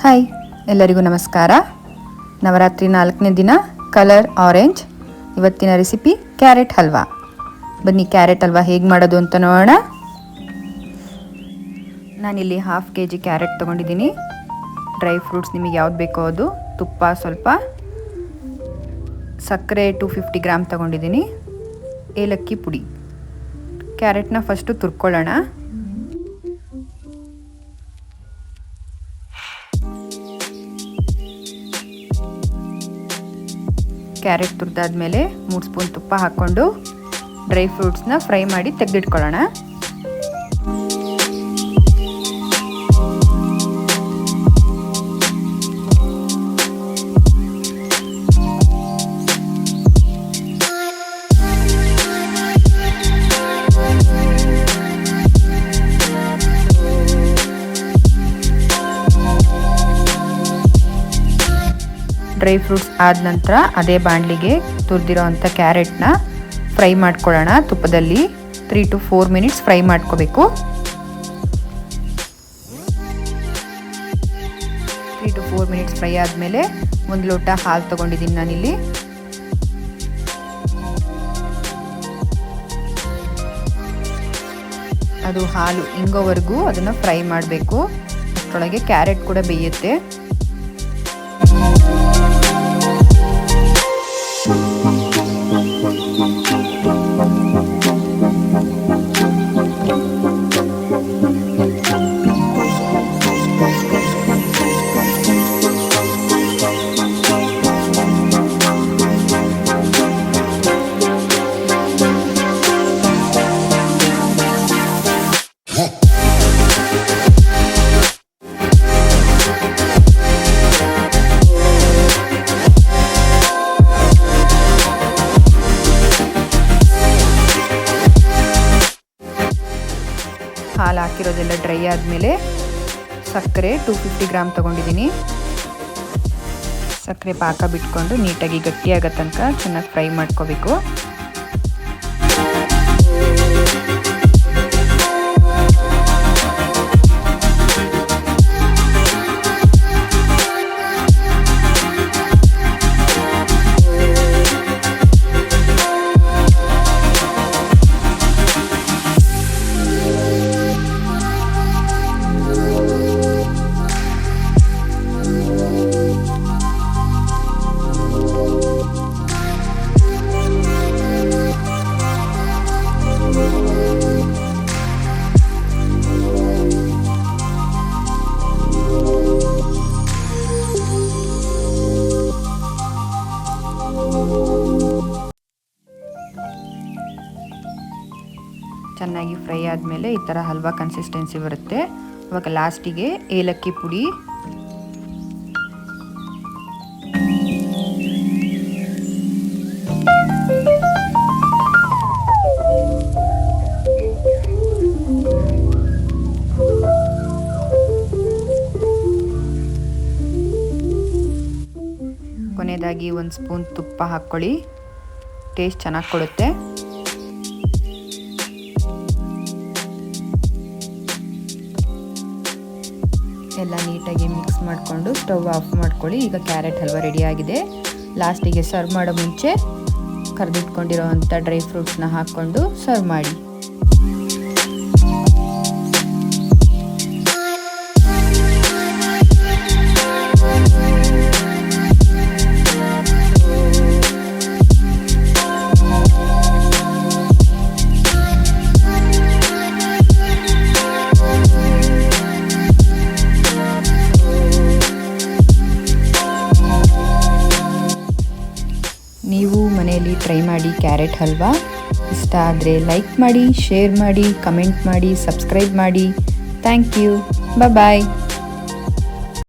Hi, ಎಲ್ಲರಿಗೂ ನಮಸ್ಕಾರ. ನವರಾತ್ರಿ 4ನೇ ದಿನ ಕಲರ್ ಆರೆಂಜ್. ಇವತ್ತಿನ ರೆಸಿಪಿ ಕ್ಯಾರೆಟ್ ಹಲ್ವಾ. ಬನ್ನಿ ಕ್ಯಾರೆಟ್ ಹಲ್ವಾ ಹೇಗೆ ಮಾಡೋದು ಅಂತ ನೋಡೋಣ. ನಾನಿಲ್ಲಿ 1/2 kg ಕ್ಯಾರೆಟ್ ತೊಗೊಂಡಿದ್ದೀನಿ. ಡ್ರೈ ಫ್ರೂಟ್ಸ್ ನಿಮಗೆ ಯಾವ್ದು ಬೇಕೋ ಅದು, ತುಪ್ಪ ಸ್ವಲ್ಪ, ಸಕ್ಕರೆ 250 ಗ್ರಾಮ್ ತೊಗೊಂಡಿದ್ದೀನಿ, ಏಲಕ್ಕಿ ಪುಡಿ. ಕ್ಯಾರೆಟ್ನ ಫಸ್ಟು ತುರ್ಕೊಳ್ಳೋಣ. ಕ್ಯಾರೆಟ್ ತುರಿದಾದ್ಮೇಲೆ 3 ಸ್ಪೂನ್ ತುಪ್ಪ ಹಾಕ್ಕೊಂಡು ಡ್ರೈ ಫ್ರೂಟ್ಸ್ನ ಫ್ರೈ ಮಾಡಿ ತೆಗೆದಿಟ್ಕೊಳ್ಳೋಣ. ಡ್ರೈ ಫ್ರೂಟ್ಸ್ ಆದ ನಂತರ ಅದೇ ಬಾಣಲಿಗೆ ತುರಿದಿರೋ ಅಂಥ ಕ್ಯಾರೆಟ್ನ ಫ್ರೈ ಮಾಡ್ಕೊಳ್ಳೋಣ. ತುಪ್ಪದಲ್ಲಿ 3 to 4 ಮಿನಿಟ್ಸ್ ಫ್ರೈ ಮಾಡ್ಕೋಬೇಕು. 3 to 4 ಮಿನಿಟ್ಸ್ ಫ್ರೈ ಆದಮೇಲೆ 1 ಲೋಟ ಹಾಲು ತೊಗೊಂಡಿದ್ದೀನಿ ನಾನಿಲ್ಲಿ. ಅದು ಹಾಲು ಇಂಗೋವರೆಗೂ ಅದನ್ನು ಫ್ರೈ ಮಾಡಬೇಕು. ಅಷ್ಟರೊಳಗೆ ಕ್ಯಾರೆಟ್ ಕೂಡ ಬೇಯುತ್ತೆ. ಹಾಲು ಹಾಕಿರೋದೆಲ್ಲ ಡ್ರೈ ಆದಮೇಲೆ ಸಕ್ಕರೆ 250 ಗ್ರಾಮ್ ತೊಗೊಂಡಿದ್ದೀನಿ. ಸಕ್ಕರೆ ಪಾಕ ಬಿಟ್ಕೊಂಡು ನೀಟಾಗಿ ಗಟ್ಟಿಯಾಗೋ ತನಕ ಚೆನ್ನಾಗಿ ಫ್ರೈ ಮಾಡ್ಕೋಬೇಕು. ಚೆನ್ನಾಗಿ ಫ್ರೈ ಆದಮೇಲೆ ಈ ಥರ ಹಲ್ವಾ ಕನ್ಸಿಸ್ಟೆನ್ಸಿ ಬರುತ್ತೆ. ಅವಾಗ ಲಾಸ್ಟಿಗೆ ಏಲಕ್ಕಿ ಪುಡಿ, ಕೊನೆಯದಾಗಿ 1 ಸ್ಪೂನ್ ತುಪ್ಪ ಹಾಕ್ಕೊಳ್ಳಿ. ಟೇಸ್ಟ್ ಚೆನ್ನಾಗಿ ಕೊಡುತ್ತೆ. ಎಲ್ಲ ನೀಟಾಗಿ ಮಿಕ್ಸ್ ಮಾಡಿಕೊಂಡು ಸ್ಟವ್ ಆಫ್ ಮಾಡ್ಕೊಳ್ಳಿ. ಈಗ ಕ್ಯಾರೆಟ್ ಹಲ್ವಾ ರೆಡಿಯಾಗಿದೆ. ಲಾಸ್ಟಿಗೆ ಸರ್ವ್ ಮಾಡೋ ಮುಂಚೆ ಕರೆದಿಟ್ಕೊಂಡಿರೋ ಅಂಥ ಡ್ರೈ ಫ್ರೂಟ್ಸ್ನ ಹಾಕ್ಕೊಂಡು ಸರ್ವ್ ಮಾಡಿ. ನೀವು ಮನೆಯಲ್ಲಿ ಟ್ರೈ ಮಾಡಿ ಕ್ಯಾರೆಟ್ ಹಲ್ವಾ. ಇಷ್ಟ ಆದರೆ ಲೈಕ್ ಮಾಡಿ, ಶೇರ್ ಮಾಡಿ, ಕಮೆಂಟ್ ಮಾಡಿ, ಸಬ್ಸ್ಕ್ರೈಬ್ ಮಾಡಿ. Thank you. ಬಾಯ್.